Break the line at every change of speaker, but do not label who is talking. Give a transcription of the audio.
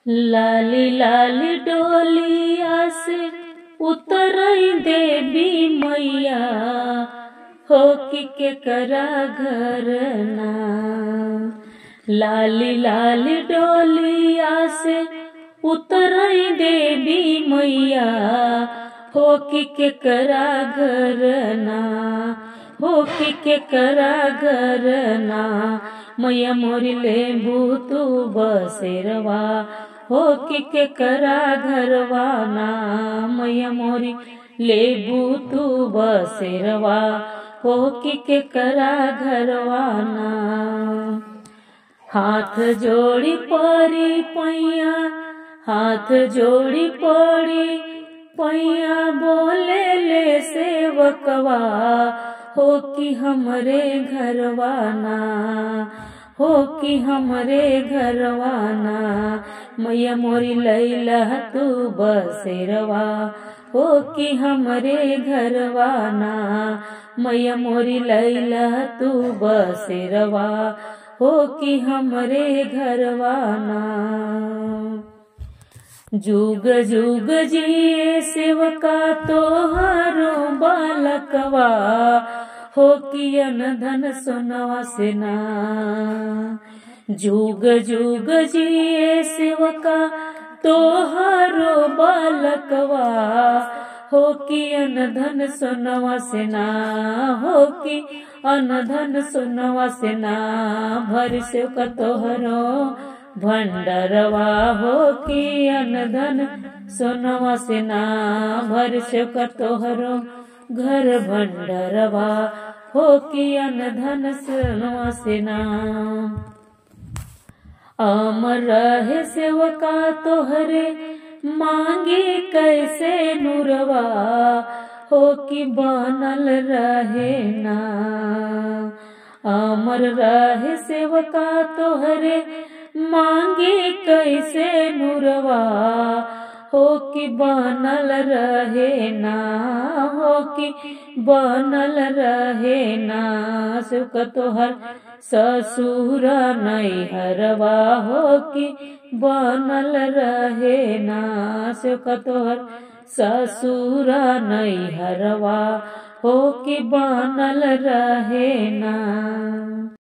लाली लाली डोलिया से उतरई देवी मैया हो कि के करा घरना। लाली लाली डोलिया से उतरई देवी मैया हो कि के करा घरना। हो कि के करा घरना मैया मोरी लेबू तू बसेरवा हो कि के करा घरवाना। मैया मोरी लेबू तू बसेरवा हो कि के करा घरवाना। हाथ जोड़ी परी पैया हाथ जोड़ी पड़ी पैया बोले ले सेवकवा हो कि हमरे घरवाना। हो कि हमरे घरवाना मैया मोरी लैला तू बसेरवा हो कि हमरे घरवाना। मैया मोरी लैला तू बसेरवा हो कि हमरे घरवाना। जुग जुग जिए सेवका तोहारो बालकवा हो कि अन धन सोनवा सेना। जुग जुग जिए सेवका तोहारो बालकवा हो कि अन धन सोनवा सेना। हो कि अन धन सोनवा सेना भर सेवका तोहरो भंडरवा हो कि अन धन सोनवा सेना भर सेवका तोहरो घर भंडरवा हो कि अन धन सोनवा सेना। अमर रहे सेवका तोहरे मांगे कैसे नूरवा हो कि बनल रहे ना। अमर रहे सेवका तोहरे मांगे कैसे नूरवा हो कि बनल रहे ना। हो कि बनल रहे ना सेवका तोहर ससुर नैहरवा हो कि बनल रहे ना। सेवका तोहर ससुर नैहरवा हो कि बनल रहे ना।